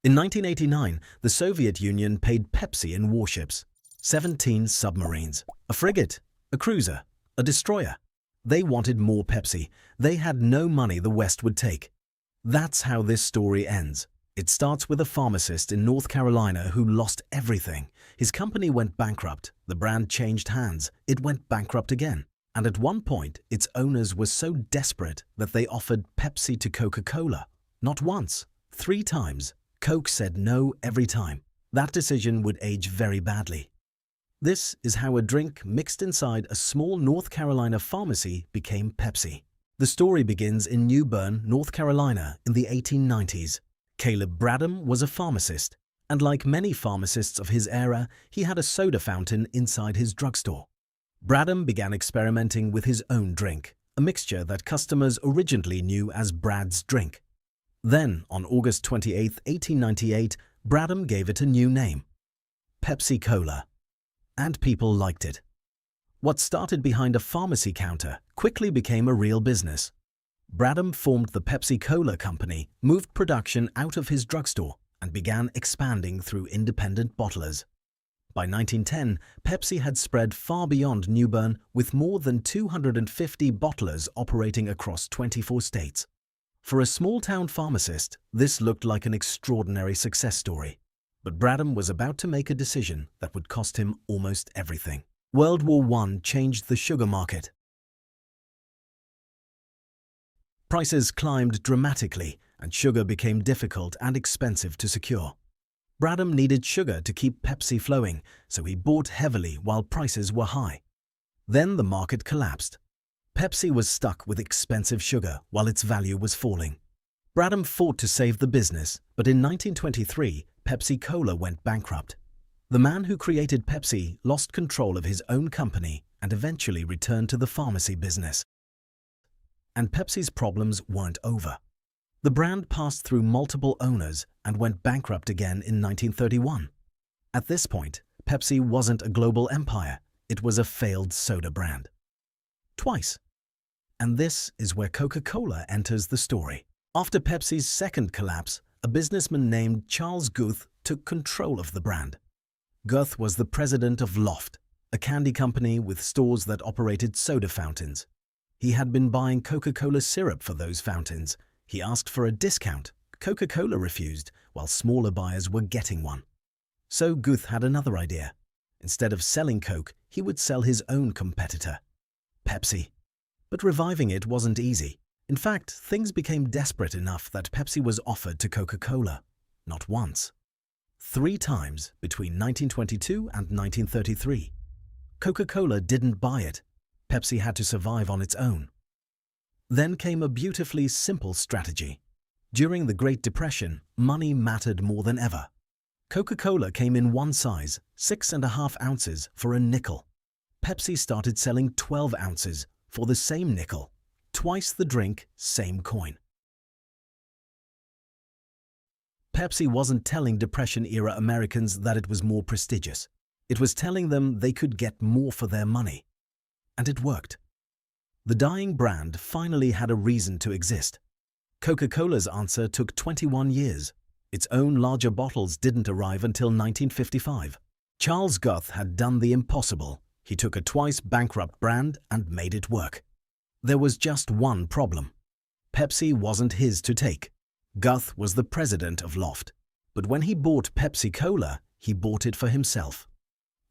In 1989, the Soviet Union paid Pepsi in warships, 17 submarines, a frigate, a cruiser, a destroyer. They wanted more Pepsi. They had no money the West would take. That's how this story ends. It starts with a pharmacist in North Carolina who lost everything. His company went bankrupt. The brand changed hands. It went bankrupt again. And at one point, its owners were so desperate that they offered Pepsi to Coca-Cola. Not once, 3 times. Coke said no every time. That decision would age very badly. This is how a drink mixed inside a small North Carolina pharmacy became Pepsi. The story begins in New Bern, North Carolina in the 1890s. Caleb Bradham was a pharmacist, and like many pharmacists of his era, he had a soda fountain inside his drugstore. Bradham began experimenting with his own drink, a mixture that customers originally knew as Brad's drink. Then, on August 28, 1898, Bradham gave it a new name, Pepsi Cola. And people liked it. What started behind a pharmacy counter quickly became a real business. Bradham formed the Pepsi Cola Company, moved production out of his drugstore, and began expanding through independent bottlers. By 1910, Pepsi had spread far beyond New Bern, with more than 250 bottlers operating across 24 states. For a small-town pharmacist, this looked like an extraordinary success story. But Bradham was about to make a decision that would cost him almost everything. World War I changed the sugar market. Prices climbed dramatically, and sugar became difficult and expensive to secure. Bradham needed sugar to keep Pepsi flowing, so he bought heavily while prices were high. Then the market collapsed. Pepsi was stuck with expensive sugar while its value was falling. Bradham fought to save the business, but in 1923, Pepsi Cola went bankrupt. The man who created Pepsi lost control of his own company and eventually returned to the pharmacy business. And Pepsi's problems weren't over. The brand passed through multiple owners and went bankrupt again in 1931. At this point, Pepsi wasn't a global empire, it was a failed soda brand. Twice. And this is where Coca-Cola enters the story. After Pepsi's second collapse, a businessman named Charles Guth took control of the brand. Guth was the president of Loft, a candy company with stores that operated soda fountains. He had been buying Coca-Cola syrup for those fountains. He asked for a discount. Coca-Cola refused, while smaller buyers were getting one. So Guth had another idea. Instead of selling Coke, he would sell his own competitor, Pepsi. But reviving it wasn't easy. In fact, things became desperate enough that Pepsi was offered to Coca-Cola. Not once. 3 times between 1922 and 1933. Coca-Cola didn't buy it. Pepsi had to survive on its own. Then came a beautifully simple strategy. During the Great Depression, money mattered more than ever. Coca-Cola came in one size, 6.5 ounces, for a nickel. Pepsi started selling 12 ounces for the same nickel. Twice the drink, same coin. Pepsi wasn't telling Depression-era Americans that it was more prestigious. It was telling them they could get more for their money. And it worked. The dying brand finally had a reason to exist. Coca-Cola's answer took 21 years. Its own larger bottles didn't arrive until 1955. Charles Guth had done the impossible. He took a twice bankrupt brand and made it work. There was just one problem. Pepsi wasn't his to take. Guth was the president of Loft. But when he bought Pepsi Cola, he bought it for himself.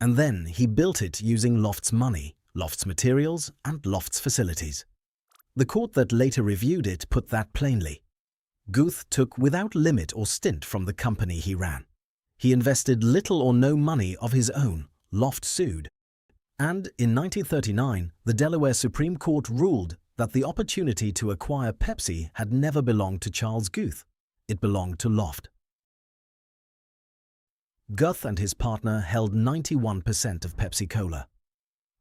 And then he built it using Loft's money, Loft's materials, and Loft's facilities. The court that later reviewed it put that plainly. Guth took without limit or stint from the company he ran. He invested little or no money of his own. Loft sued. And in 1939, the Delaware Supreme Court ruled that the opportunity to acquire Pepsi had never belonged to Charles Guth. It belonged to Loft. Guth and his partner held 91% of Pepsi Cola.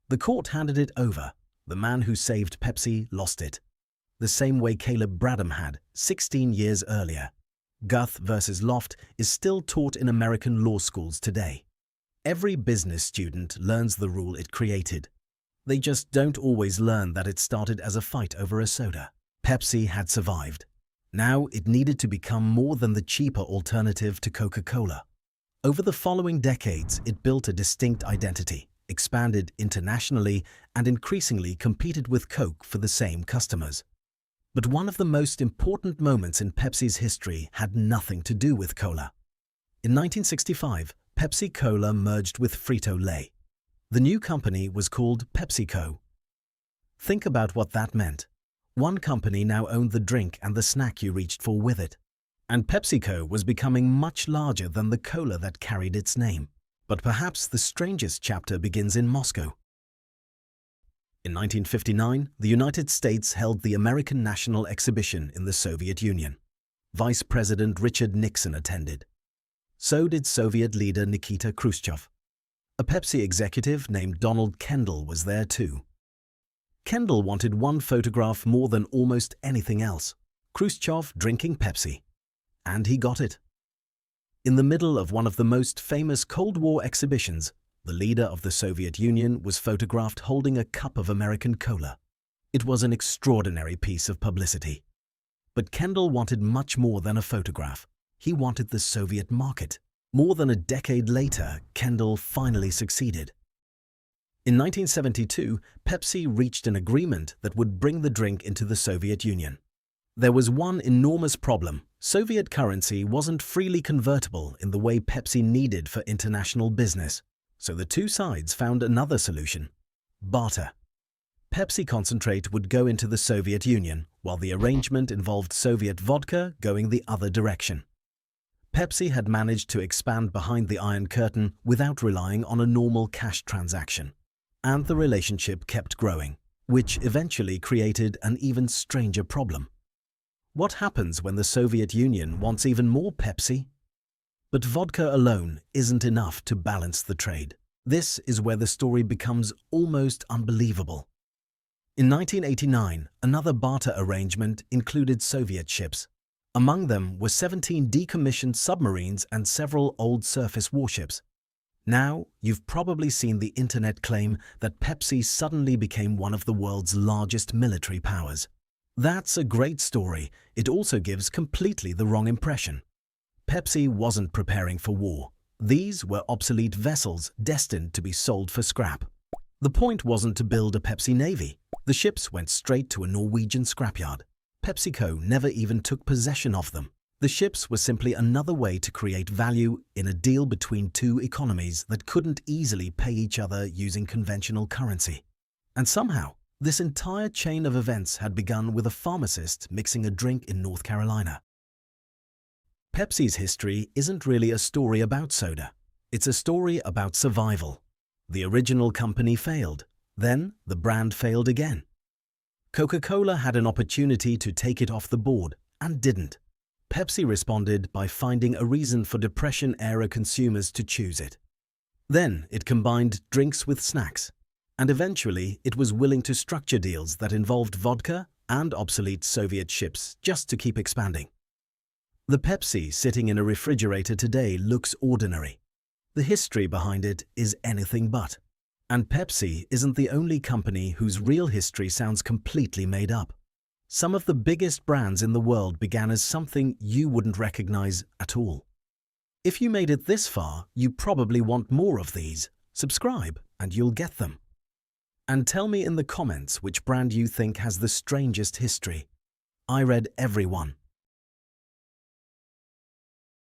The court handed it over. The man who saved Pepsi lost it. The same way Caleb Bradham had 16 years earlier. Guth versus Loft is still taught in American law schools today. Every business student learns the rule it created. They just don't always learn that it started as a fight over a soda. Pepsi had survived. Now it needed to become more than the cheaper alternative to Coca-Cola. Over the following decades, it built a distinct identity, expanded internationally, and increasingly competed with Coke for the same customers. But one of the most important moments in Pepsi's history had nothing to do with cola. In 1965, Pepsi Cola merged with Frito-Lay. The new company was called PepsiCo. Think about what that meant. One company now owned the drink and the snack you reached for with it. And PepsiCo was becoming much larger than the cola that carried its name. But perhaps the strangest chapter begins in Moscow. In 1959, the United States held the American National Exhibition in the Soviet Union. Vice President Richard Nixon attended. So did Soviet leader Nikita Khrushchev. A Pepsi executive named Donald Kendall was there too. Kendall wanted one photograph more than almost anything else: Khrushchev drinking Pepsi. And he got it. In the middle of one of the most famous Cold War exhibitions, the leader of the Soviet Union was photographed holding a cup of American cola. It was an extraordinary piece of publicity. But Kendall wanted much more than a photograph. He wanted the Soviet market. More than a decade later, Kendall finally succeeded. In 1972, Pepsi reached an agreement that would bring the drink into the Soviet Union. There was one enormous problem. Soviet currency wasn't freely convertible in the way Pepsi needed for international business. So the two sides found another solution: barter. Pepsi concentrate would go into the Soviet Union, while the arrangement involved Soviet vodka going the other direction. Pepsi had managed to expand behind the Iron Curtain without relying on a normal cash transaction. And the relationship kept growing, which eventually created an even stranger problem. What happens when the Soviet Union wants even more Pepsi? But vodka alone isn't enough to balance the trade. This is where the story becomes almost unbelievable. In 1989, another barter arrangement included Soviet ships. Among them were 17 decommissioned submarines and several old surface warships. Now, you've probably seen the internet claim that Pepsi suddenly became one of the world's largest military powers. That's a great story. It also gives completely the wrong impression. Pepsi wasn't preparing for war. These were obsolete vessels destined to be sold for scrap. The point wasn't to build a Pepsi navy. The ships went straight to a Norwegian scrapyard. PepsiCo never even took possession of them. The ships were simply another way to create value in a deal between two economies that couldn't easily pay each other using conventional currency. And somehow, this entire chain of events had begun with a pharmacist mixing a drink in North Carolina. Pepsi's history isn't really a story about soda. It's a story about survival. The original company failed. Then the brand failed again. Coca-Cola had an opportunity to take it off the board and didn't. Pepsi responded by finding a reason for Depression-era consumers to choose it. Then it combined drinks with snacks. And eventually it was willing to structure deals that involved vodka and obsolete Soviet ships just to keep expanding. The Pepsi sitting in a refrigerator today looks ordinary. The history behind it is anything but. And Pepsi isn't the only company whose real history sounds completely made up. Some of the biggest brands in the world began as something you wouldn't recognize at all. If you made it this far, you probably want more of these. Subscribe and you'll get them. And tell me in the comments which brand you think has the strangest history. I read every one.